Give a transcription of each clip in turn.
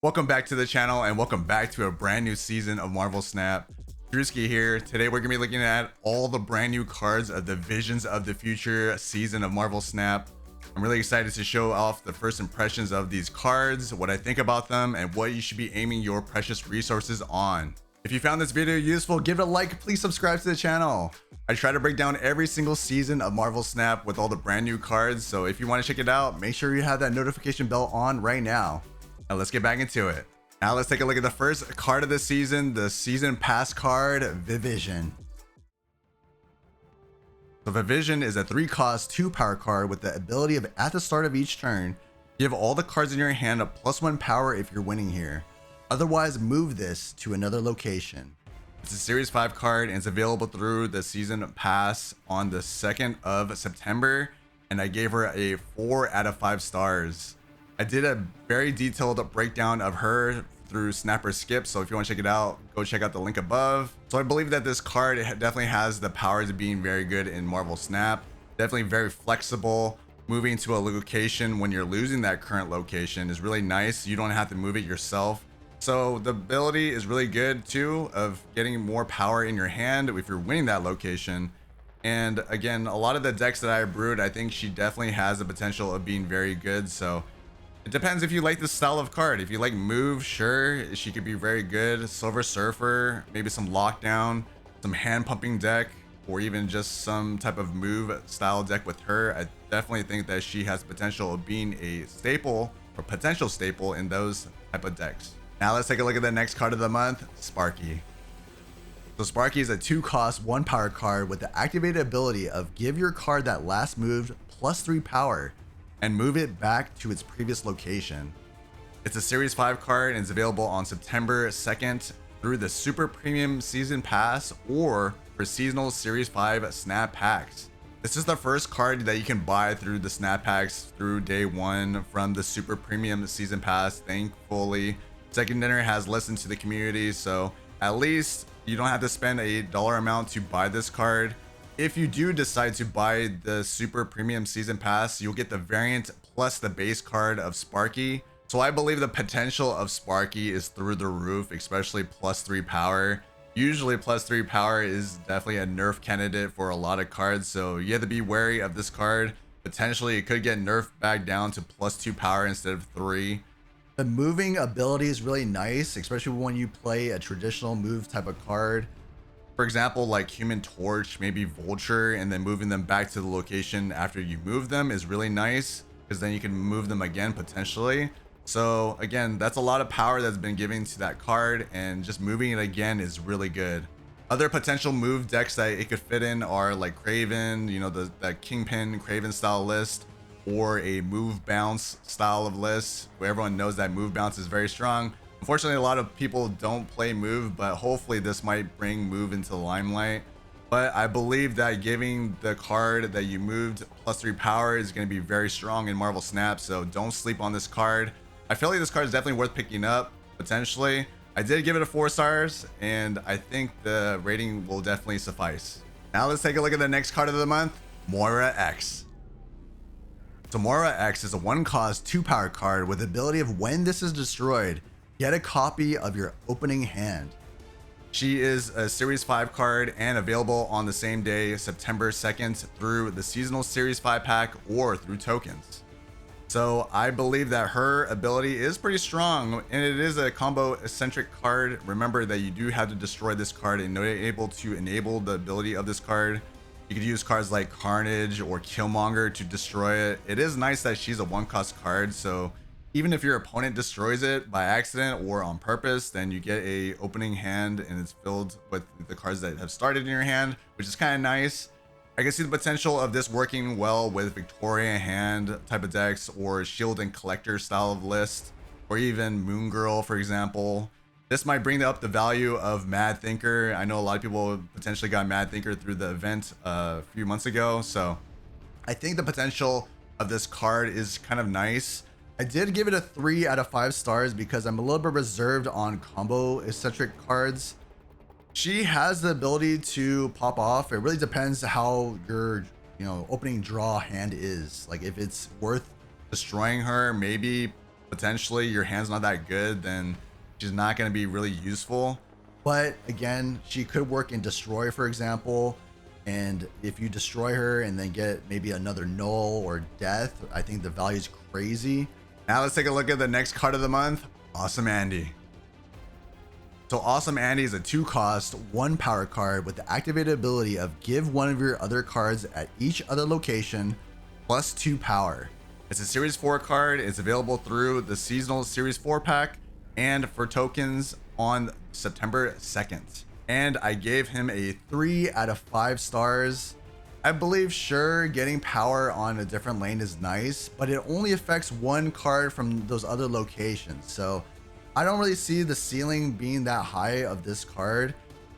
Welcome back to the channel and welcome back to a brand new season of Marvel Snap. DDDREWSKY here. Today we're gonna be looking at all the brand new cards of the Visions of the Future season of Marvel Snap. I'm really excited to show off the first impressions of these cards, what I think about them, and what you should be aiming your precious resources on. If you found this video useful, give it a like, please subscribe to the channel. I try to break down every single season of Marvel Snap with all the brand new cards, so if you want to check it out, make sure you have that notification bell on right now. Now let's get back into it. Now let's take a look at the first card of the season, the season pass card, Viv Vision. So Viv Vision is a 3-cost 2-power card with the ability of at the start of each turn, give all the cards in your hand a +1 power if you're winning here. Otherwise, move this to another location. It's a Series 5 card and it's available through the season pass on the 2nd of September, and I gave her a 4 out of 5 stars. I did a very detailed breakdown of her through Snapper Skip, so if you want to check it out, go check out the link above. So I believe that this card definitely has the powers of being very good in Marvel Snap. Definitely very flexible. Moving to a location when you're losing that current location is really nice. You don't have to move it yourself. So the ability is really good too, of getting more power in your hand if you're winning that location. And again, a lot of the decks that I brewed, I think she definitely has the potential of being very good. So it depends if you like this style of card. If you like move, sure, she could be very good. Silver Surfer, maybe some lockdown, some hand pumping deck, or even just some type of move style deck with her. I definitely think that she has potential of being a staple or potential staple in those type of decks. Now let's take a look at the next card of the month, Sparky. So Sparky is a 2-cost 1-power card with the activated ability of give your card that last moved +3 power and move it back to its previous location. It's a Series 5 card and it's available on September 2nd through the Super Premium Season Pass or for seasonal Series 5 Snap Packs. This is the first card that you can buy through the Snap Packs through day 1 from the Super Premium Season Pass. Thankfully, Second Dinner has listened to the community, so at least you don't have to spend a dollar amount to buy this card. If you do decide to buy the Super Premium Season Pass, you'll get the variant plus the base card of Sparky. So I believe the potential of Sparky is through the roof, especially +3 power. Usually +3 power is definitely a nerf candidate for a lot of cards, so you have to be wary of this card. Potentially it could get nerfed back down to +2 power instead of 3. The moving ability is really nice, especially when you play a traditional move type of card. For example, like Human Torch, maybe Vulture, and then moving them back to the location after you move them is really nice, because then you can move them again potentially. So again, that's a lot of power that's been given to that card, and just moving it again is really good. Other potential move decks that it could fit in are like Craven, you know, that Kingpin Craven style list, or a move bounce style of list where everyone knows that move bounce is very strong. Unfortunately, a lot of people don't play move, but hopefully this might bring move into the limelight. But I believe that giving the card that you moved +3 power is going to be very strong in Marvel Snap, so don't sleep on this card. I feel like this card is definitely worth picking up, potentially. I did give it a 4 stars, and I think the rating will definitely suffice. Now let's take a look at the next card of the month, Moira X. So Moira X is a 1-cost 2-power card with the ability of when this is destroyed, get a copy of your opening hand. She is a Series 5 card and available on the same day, September 2nd, through the seasonal Series 5 pack or through tokens. So I believe that her ability is pretty strong, and it is a combo eccentric card. Remember that you do have to destroy this card in order able to enable the ability of this card. You could use cards like Carnage or Killmonger to destroy it. It is nice that she's a 1-cost card, so even if your opponent destroys it by accident or on purpose, then you get a opening hand and it's filled with the cards that have started in your hand, which is kind of nice. I can see the potential of this working well with Victoria hand type of decks or Shield and Collector style of list, or even Moon Girl, for example. This might bring up the value of Mad Thinker. I know a lot of people potentially got Mad Thinker through the event a few months ago, so I think the potential of this card is kind of nice. I did give it a 3 out of 5 stars because I'm a little bit reserved on combo eccentric cards. She has the ability to pop off. It really depends how your opening draw hand is. Like if it's worth destroying her, maybe potentially your hand's not that good, then she's not going to be really useful. But again, she could work in destroy, for example. And if you destroy her and then get maybe another null or death, I think the value is crazy. Now let's take a look at the next card of the month, Awesome Andy. So Awesome Andy is a 2-cost, 1 power card with the activated ability of give one of your other cards at each other location plus 2 power. It's a Series 4 card. It's available through the seasonal Series 4 pack and for tokens on September 2nd. And I gave him a 3 out of 5 stars. I believe, sure, getting power on a different lane is nice, but it only affects 1 card from those other locations. So I don't really see the ceiling being that high of this card.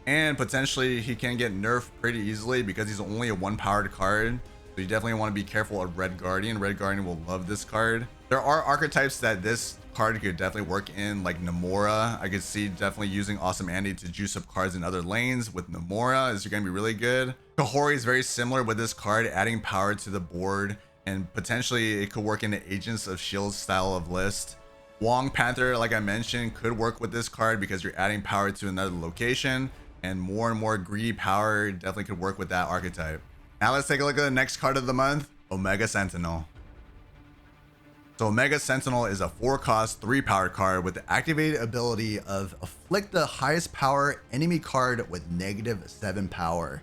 And potentially he can get nerfed pretty easily because he's only a 1 powered card. So you definitely want to be careful of Red Guardian. Red Guardian will love this card. There are archetypes that this card could definitely work in, like Namora. I could see definitely using Awesome Andy to juice up cards in other lanes with Namora is going to be really good. Kahori is very similar with this card, adding power to the board, and potentially it could work in the Agents of S.H.I.E.L.D. style of list. Wong Panther, like I mentioned, could work with this card because you're adding power to another location, and more greedy power definitely could work with that archetype. Now let's take a look at the next card of the month, Omega Sentinel. So Omega Sentinel is a 4-cost, 3-power card with the activated ability of afflict the highest power enemy card with -7 power.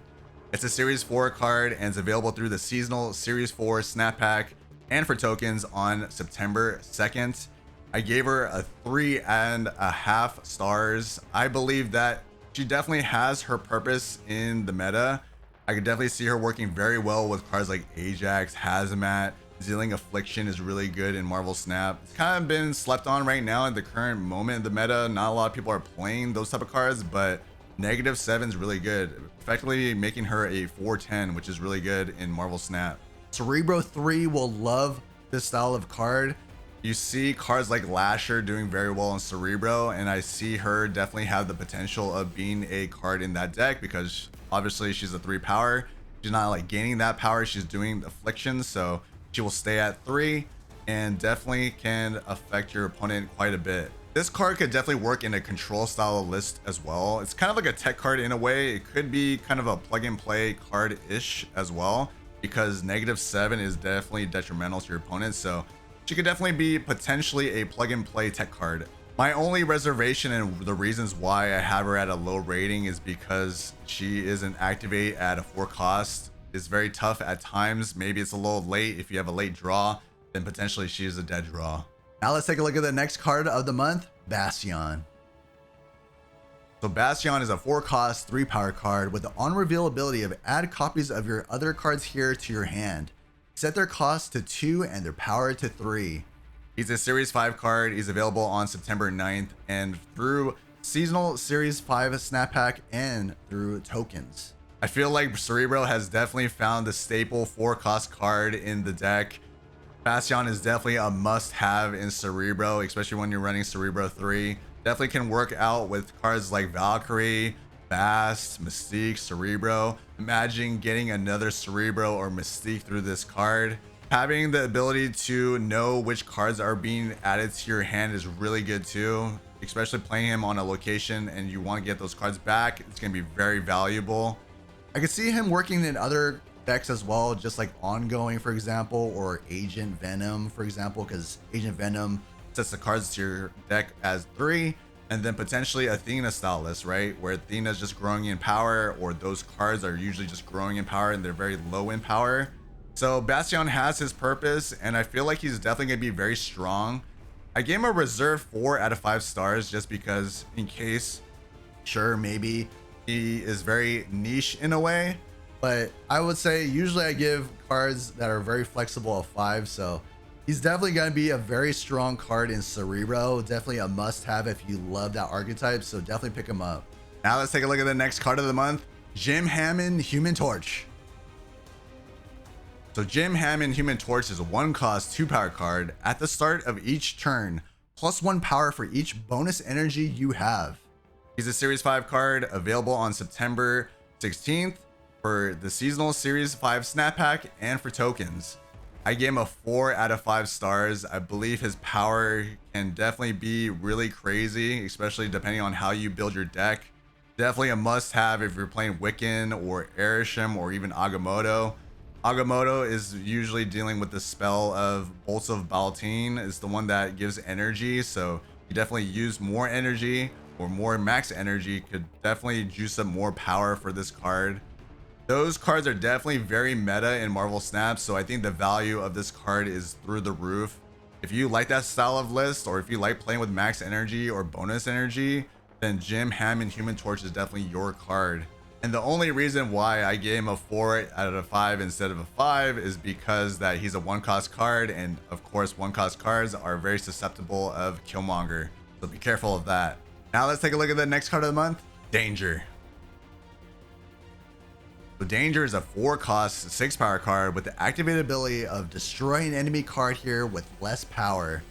It's a Series 4 card and it's available through the seasonal Series 4 snap pack and for tokens on September 2nd. I gave her a 3.5 stars. I believe that she definitely has her purpose in the meta. I could definitely see her working very well with cards like Ajax, Hazmat. Zealing Affliction is really good in Marvel Snap. It's kind of been slept on right now at the current moment in the meta. Not a lot of people are playing those type of cards, but -7 is really good, effectively making her a 4/10, which is really good in Marvel Snap. Cerebro 3 will love this style of card. You see cards like Lasher doing very well in Cerebro, and I see her definitely have the potential of being a card in that deck because obviously she's a 3 power. She's not like gaining that power, she's doing afflictions, so she will stay at 3 and definitely can affect your opponent quite a bit. This card could definitely work in a control style list as well. It's kind of like a tech card in a way. It could be kind of a plug and play card-ish as well because -7 is definitely detrimental to your opponent. So she could definitely be potentially a plug and play tech card. My only reservation and the reasons why I have her at a low rating is because she is an activate at a 4 cost. It's very tough at times. Maybe it's a little late. If you have a late draw, then potentially she is a dead draw. Now let's take a look at the next card of the month, Bastion. So Bastion is a 4-cost, 3-power card with the on-reveal ability of add copies of your other cards here to your hand. Set their cost to 2 and their power to 3. He's a Series 5 card. He's available on September 9th and through seasonal Series 5 snap pack and through tokens. I feel like Cerebro has definitely found the staple 4-cost card in the deck. Bastion is definitely a must-have in Cerebro, especially when you're running Cerebro 3. Definitely can work out with cards like Valkyrie, Bast, Mystique, Cerebro. Imagine getting another Cerebro or Mystique through this card. Having the ability to know which cards are being added to your hand is really good too, especially playing him on a location and you want to get those cards back. It's going to be very valuable. I could see him working in other decks as well, just like Ongoing, for example, or Agent Venom, for example, because Agent Venom sets the cards to your deck as 3, and then potentially Athena style list, right? Where Athena is just growing in power, or those cards are usually just growing in power and they're very low in power. So Bastion has his purpose, and I feel like he's definitely going to be very strong. I gave him a reserve 4 out of 5 stars just because in case, sure, maybe he is very niche in a way, but I would say usually I give cards that are very flexible a 5, so he's definitely going to be a very strong card in Cerebro. Definitely a must-have if you love that archetype, so definitely pick him up. Now let's take a look at the next card of the month, Jim Hammond Human Torch. So Jim Hammond Human Torch is a 1-cost, 2-power card. At the start of each turn, +1 power for each bonus energy you have. He's a Series 5 card available on September 16th for the seasonal Series 5 snap pack and for tokens. I gave him a 4 out of 5 stars. I believe his power can definitely be really crazy, especially depending on how you build your deck. Definitely a must-have if you're playing Wiccan or Erisham or even Agamotto. Agamotto is usually dealing with the spell of Bolts of Baltine. It's the one that gives energy, so you definitely use more energy or more max energy could definitely juice up more power for this card. Those cards are definitely very meta in Marvel Snap, so I think the value of this card is through the roof. If you like that style of list, or if you like playing with max energy or bonus energy, then Jim Hammond Human Torch is definitely your card. And the only reason why I gave him a 4 out of 5 instead of a 5 is because that he's a 1-cost card, and of course 1-cost cards are very susceptible of Killmonger, so be careful of that. Now let's take a look at the next card of the month, Danger. So Danger is a 4-cost 6-power card with the activated ability of destroy an enemy card here with less power.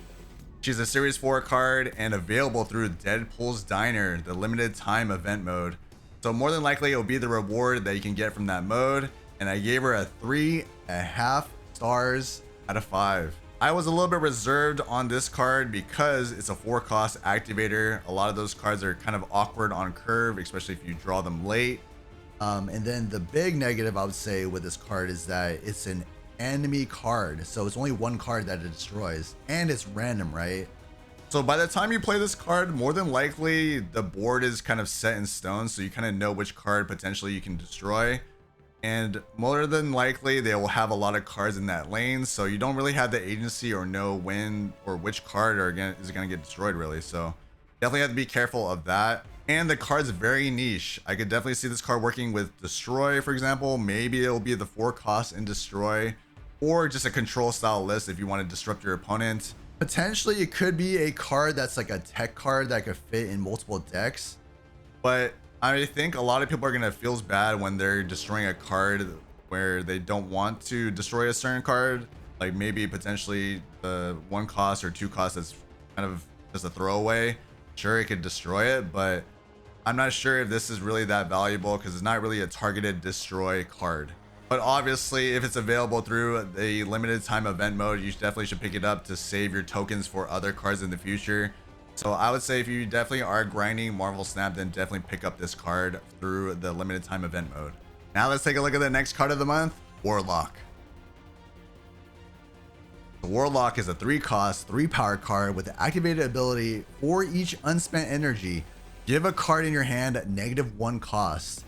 She's a Series 4 card and available through Deadpool's Diner, the limited time event mode. So more than likely it'll be the reward that you can get from that mode, and I gave her a 3.5 stars out of 5. I was a little bit reserved on this card because it's a 4-cost activator. A lot of those cards are kind of awkward on curve, especially if you draw them late. And then the big negative I would say with this card is that it's an enemy card, so it's only one card that it destroys, and it's random, right? So by the time you play this card, more than likely the board is kind of set in stone, so you kind of know which card potentially you can destroy, and more than likely they will have a lot of cards in that lane, so you don't really have the agency or know when or which card is going to get destroyed really. So definitely have to be careful of that. And the card's very niche. I could definitely see this card working with Destroy, for example. Maybe it'll be the 4-cost in Destroy, or just a control style list if you want to disrupt your opponent. Potentially it could be a card that's like a tech card that could fit in multiple decks, but I think a lot of people are gonna feel bad when they're destroying a card where they don't want to destroy a certain card, like maybe potentially the 1-cost or 2-cost that's kind of just a throwaway. Sure, it could destroy it, but I'm not sure if this is really that valuable because it's not really a targeted destroy card. But obviously, if it's available through the limited time event mode, you definitely should pick it up to save your tokens for other cards in the future. So I would say if you definitely are grinding Marvel Snap, then definitely pick up this card through the limited time event mode. Now let's take a look at the next card of the month, Warlock. The Warlock is a 3-cost, 3-power card with the activated ability for each unspent energy. Give a card in your hand at -1 cost.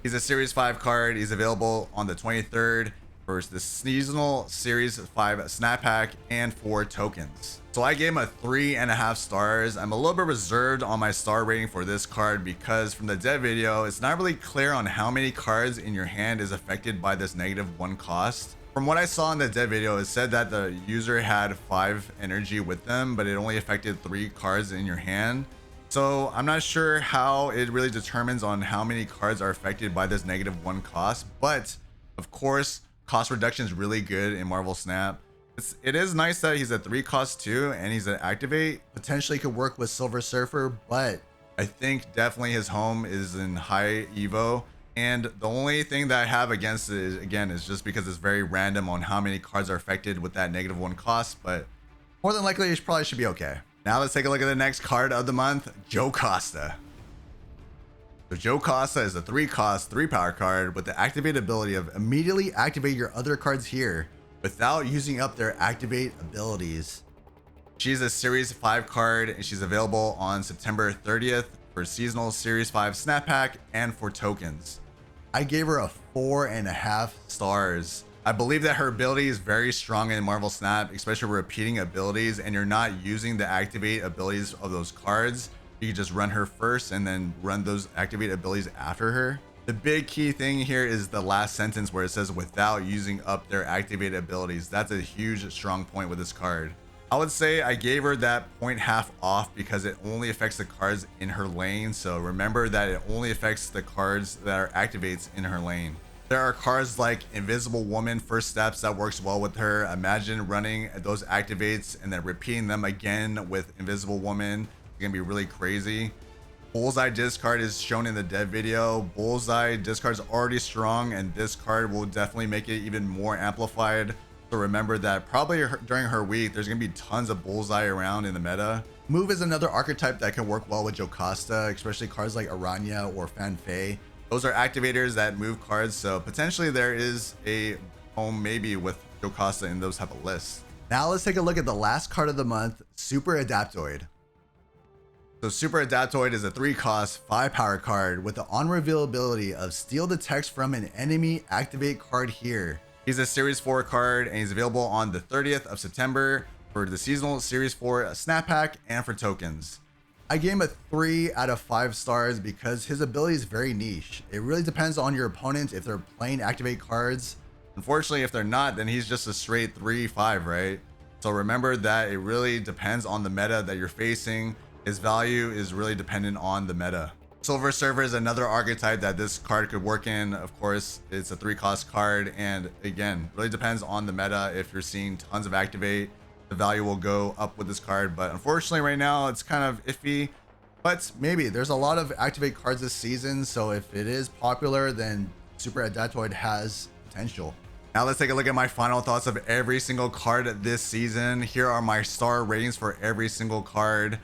He's a Series 5 card. He's available on the 23rd for the seasonal Series 5 snap pack and 4 tokens. So I gave him a 3.5 stars. I'm a little bit reserved on my star rating for this card because from the dev video, it's not really clear on how many cards in your hand is affected by this -1 cost. From what I saw in the dev video, it said that the user had 5 energy with them, but it only affected 3 cards in your hand. So I'm not sure how it really determines on how many cards are affected by this -1 cost, but of course, cost reduction is really good in Marvel Snap. It is nice that he's a 3-cost too, and he's an activate. Potentially could work with Silver Surfer, but I think definitely his home is in high Evo. And the only thing that I have against it is, again, is just because it's very random on how many cards are affected with that -1 cost, but more than likely it probably should be okay. Now let's take a look at the next card of the month, Jocasta. So Jocasta is a 3-cost, 3-power card with the activated ability of immediately activate your other cards here without using up their activate abilities. She's a Series 5 card and she's available on September 30th for seasonal Series 5 snap pack and for tokens. I gave her a 4.5 stars. I believe that her ability is very strong in Marvel Snap, especially repeating abilities, and you're not using the activate abilities of those cards. You can just run her first and then run those activate abilities after her. The big key thing here is the last sentence where it says without using up their activate abilities. That's a huge strong point with this card. I would say I gave her that 0.5 off because it only affects the cards in her lane. So remember that it only affects the cards that are activates in her lane. There are cards like Invisible Woman First Steps that works well with her. Imagine running those activates and then repeating them again with Invisible Woman. It's gonna be really crazy. Bullseye discard is shown in the dev video. Bullseye discard is already strong, and this card will definitely make it even more amplified. So remember that probably during her week, there's going to be tons of bullseye around in the meta. Move is another archetype that can work well with Jocasta, especially cards like Aranya or Fanfei. Those are activators that move cards, so potentially there is a home maybe with Jocasta in those type of lists. Now let's take a look at the last card of the month, Super Adaptoid. So Super Adaptoid is a 3-cost, 5-power card with the on-reveal ability of steal the text from an enemy, activate card here. He's a Series 4 card and he's available on the 30th of September for the seasonal Series 4 snap pack and for tokens. I gave him a 3 out of 5 stars because his ability is very niche. It really depends on your opponent if they're playing activate cards. Unfortunately, if they're not, then he's just a straight 3-5, right? So remember that it really depends on the meta that you're facing. His value is really dependent on the meta. Silver Server is another archetype that this card could work in. Of course, it's a 3-cost card, and again, really depends on the meta. If you're seeing tons of activate, the value will go up with this card, but unfortunately right now it's kind of iffy. But maybe there's a lot of activate cards this season, so if it is popular, then Super Adaptoid has potential. Now let's take a look at my final thoughts of every single card this season. Here are my star ratings for every single card.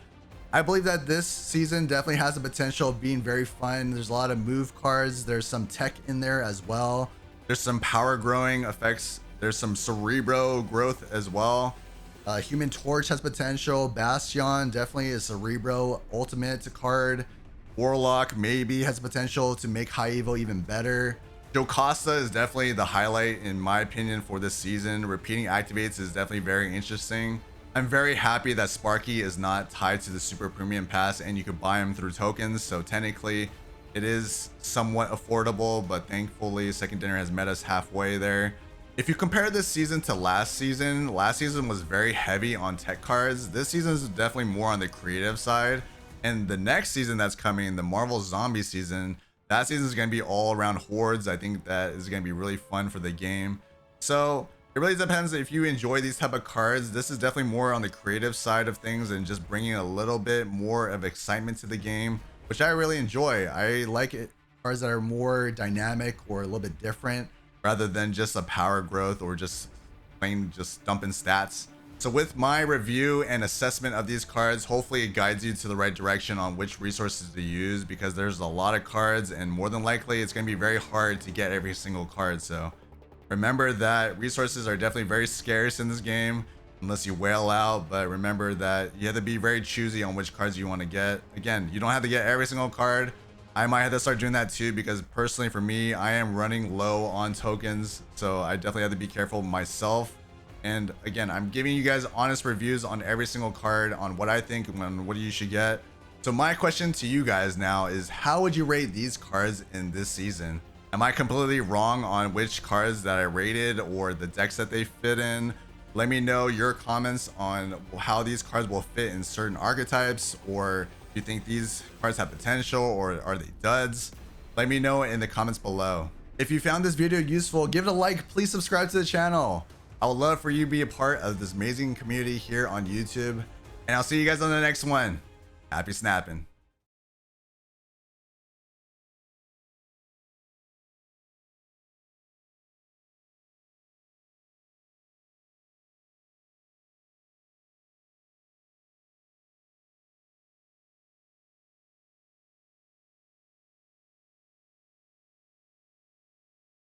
I believe that this season definitely has the potential of being very fun. There's a lot of move cards. There's some tech in there as well. There's some power growing effects. There's some cerebro growth as well. Human Torch has potential. Bastion definitely is cerebro ultimate card. Warlock maybe has potential to make High Evo even better. Jocasta is definitely the highlight in my opinion for this season. Repeating activates is definitely very interesting. I'm very happy that Sparky is not tied to the Super Premium Pass and you can buy him through tokens. So technically it is somewhat affordable, but thankfully Second Dinner has met us halfway there. If you compare this season to last season was very heavy on tech cards. This season is definitely more on the creative side. And the next season that's coming, the Marvel Zombie season, that season is going to be all around hordes. I think that is going to be really fun for the game. So it really depends if you enjoy these type of cards. This is definitely more on the creative side of things and just bringing a little bit more of excitement to the game, which I really enjoy. I like it, cards that are more dynamic or a little bit different rather than just a power growth or just plain just dumping stats. So with my review and assessment of these cards, hopefully it guides you to the right direction on which resources to use, because there's a lot of cards and more than likely it's going to be very hard to get every single card. So remember that resources are definitely very scarce in this game unless you whale out, but remember that you have to be very choosy on which cards you want to get. Again, you don't have to get every single card. I might have to start doing that too, because personally for me, I am running low on tokens, so I definitely have to be careful myself. And again, I'm giving you guys honest reviews on every single card on what I think and what you should get. So my question to you guys now is, how would you rate these cards in this season? Am I completely wrong on which cards that I rated or the decks that they fit in? Let me know your comments on how these cards will fit in certain archetypes, or do you think these cards have potential, or are they duds? Let me know in the comments below. If you found this video useful, give it a like, please subscribe to the channel. I would love for you to be a part of this amazing community here on YouTube, and I'll see you guys on the next one. Happy snapping.